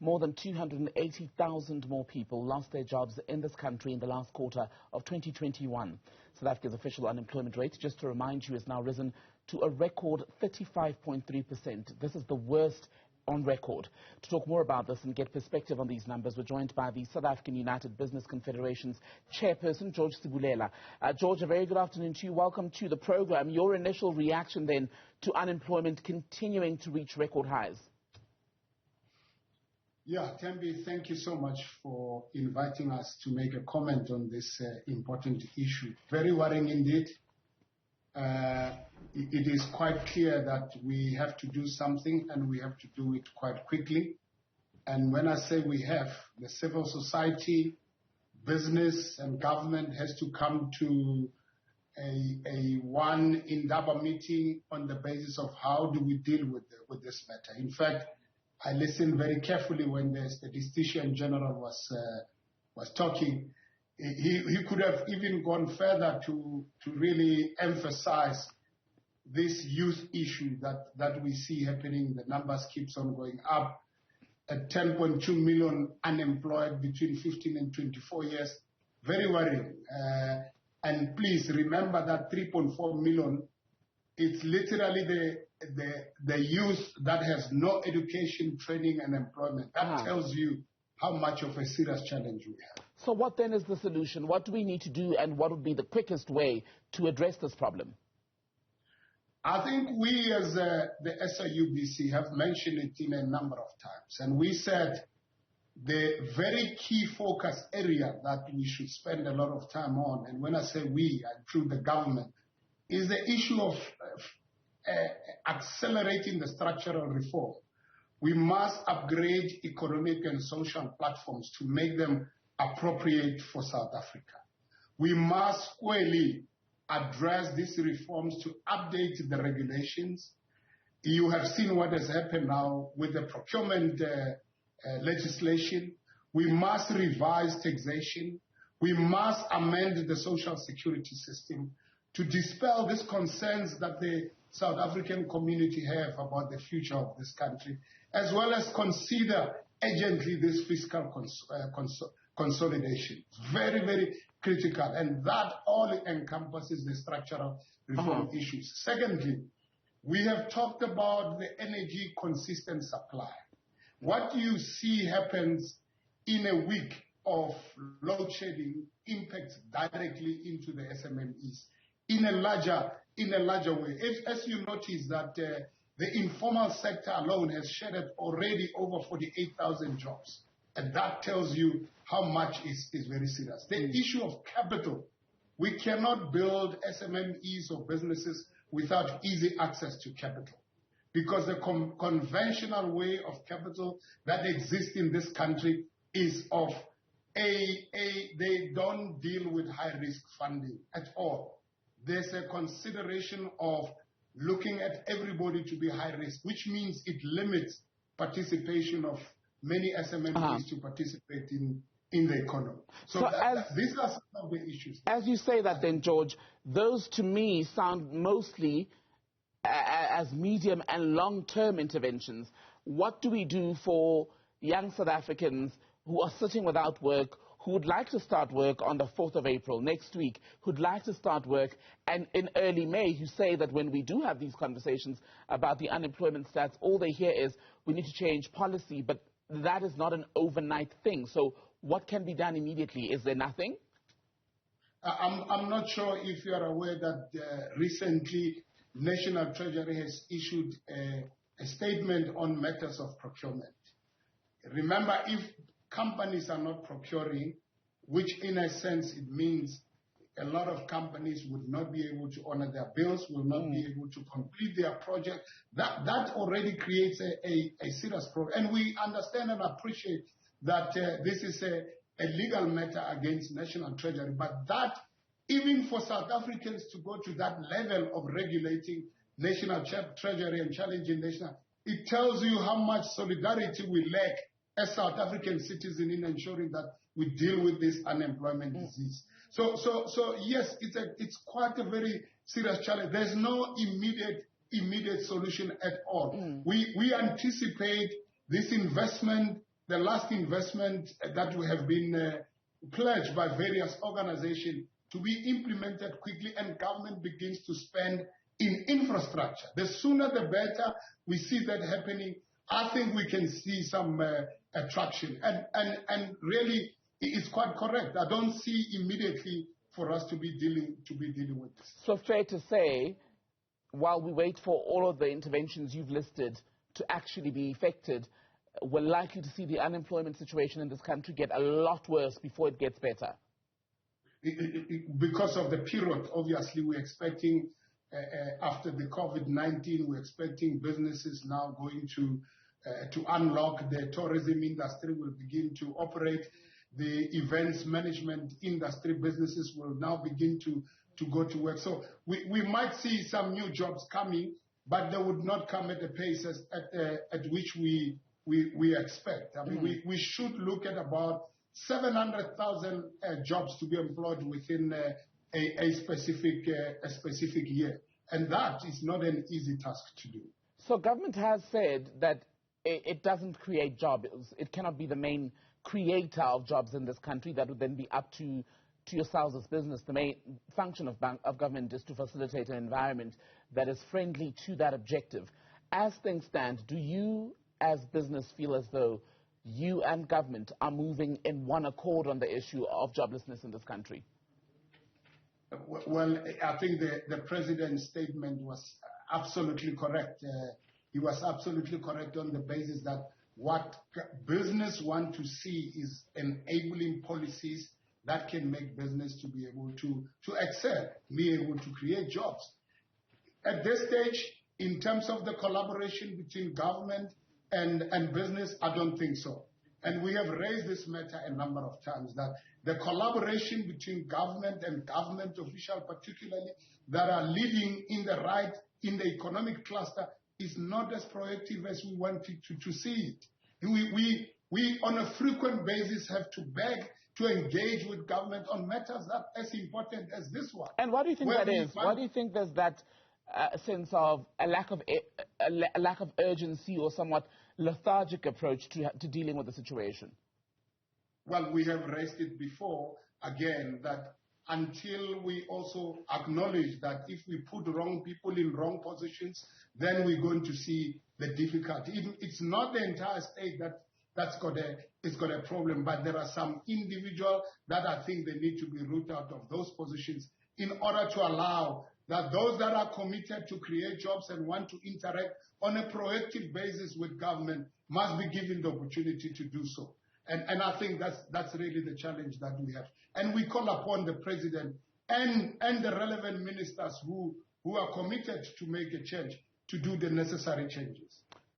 More than 280,000 more people lost their jobs in this country in the last quarter of 2021. South Africa's official unemployment rate, just to remind you, has now risen to a record 35.3%. This is the worst on record. To talk more about this and get perspective on these numbers, we're joined by the South African United Business Confederation's chairperson, George Sebulela. George, a very good afternoon to you. Welcome to the program. Your initial reaction then to unemployment continuing to reach record highs. Yeah, Tembi, thank you so much for inviting us to make a comment on this important issue. Very worrying indeed. It is quite clear that we have to do something, and we have to do it quite quickly. And when I say we have, the civil society, business and government has to come to a one Indaba meeting on the basis of how do we deal with this matter. In fact, I listened very carefully when the statistician general was talking. He could have even gone further to really emphasize this youth issue that we see happening. The numbers keeps on going up. At 10.2 million unemployed between 15 and 24 years. Very worrying. And please remember that 3.4 million, it's literally the youth that has no education, training and employment. That tells you how much of a serious challenge we have. So what then is the solution? What do we need to do, and what would be the quickest way to address this problem? I think we as the SAUBC have mentioned it in a number of times, and we said the very key focus area that we should spend a lot of time on, and when I say we, I include the government, is the issue of accelerating the structural reform. We must upgrade economic and social platforms to make them appropriate for South Africa. We must squarely address these reforms to update the regulations. You have seen what has happened now with the procurement legislation. We must revise taxation. We must amend the social security system to dispel these concerns that the South African community have about the future of this country, as well as consider urgently this fiscal consolidation. Very, very critical, and that all encompasses the structural reform issues. Secondly, we have talked about the energy consistent supply. What you see happens in a week of load shedding impacts directly into the SMMEs in a larger way. As you notice that the informal sector alone has shedded already over 48,000 jobs. And that tells you how much is very serious. The issue of capital. We cannot build SMMEs or businesses without easy access to capital. Because the conventional way of capital that exists in this country is of they don't deal with high-risk funding at all. There's a consideration of looking at everybody to be high risk, which means it limits participation of many SMMEs to participate in the economy. So these are some of the issues. As you say that then, George, those to me sound mostly as medium and long-term interventions. What do we do for young South Africans who are sitting without work, who would like to start work on the 4th of April, next week, who'd like to start work, and in early May, who say that when we do have these conversations about the unemployment stats, all they hear is we need to change policy, but that is not an overnight thing. So what can be done immediately? Is there nothing? I'm not sure if you are aware that recently National Treasury has issued a statement on matters of procurement. Remember, if companies are not procuring, which in a sense it means a lot of companies would not be able to honor their bills, will not be able to complete their project. That already creates a serious problem. And we understand and appreciate that this is a legal matter against National Treasury, but that even for South Africans to go to that level of regulating National Treasury and challenging national, it tells you how much solidarity we lack as South African citizens in ensuring that we deal with this unemployment disease. So yes, it's quite a very serious challenge. There's no immediate solution at all. We anticipate this investment the last investment that we have been pledged by various organizations to be implemented quickly, and government begins to spend in infrastructure. The sooner the better we see that happening. I think we can see some attraction. And really, it's quite correct. I don't see immediately for us to be dealing with this. So fair to say, while we wait for all of the interventions you've listed to actually be effected, we're likely to see the unemployment situation in this country get a lot worse before it gets better. Because of the period, obviously, we're expecting, after the COVID-19, we're expecting businesses now going to unlock. The tourism industry will begin to operate. The events management industry businesses will now begin to go to work. So we might see some new jobs coming, but they would not come at the pace at which we expect. I mean, we should look at about 700,000 jobs to be employed within a specific year. And that is not an easy task to do. So government has said that it doesn't create jobs. It cannot be the main creator of jobs in this country. That would then be up to yourselves as business. The main function of government is to facilitate an environment that is friendly to that objective. As things stand, do you as business feel as though you and government are moving in one accord on the issue of joblessness in this country? Well, I think the president's statement was absolutely correct. He was absolutely correct on the basis that what business want to see is enabling policies that can make business to be able to excel, be able to create jobs. At this stage, in terms of the collaboration between government and business, I don't think so. And we have raised this matter a number of times, that the collaboration between government and government officials, particularly that are living in the economic cluster, is not as proactive as we want to see it. We on a frequent basis have to beg to engage with government on matters that are as important as this one. And why do you think that is? Why do you think there's that sense of a lack of urgency or somewhat lethargic approach to dealing with the situation? Well, we have raised it before, again, that until we also acknowledge that if we put wrong people in wrong positions, then we're going to see the difficulty. It's not the entire state that's got a problem, but there are some individuals that I think they need to be rooted out of those positions in order to allow that those that are committed to create jobs and want to interact on a proactive basis with government must be given the opportunity to do so. And I think that's really the challenge that we have. And we call upon the president and the relevant ministers who are committed to make a change to do the necessary changes.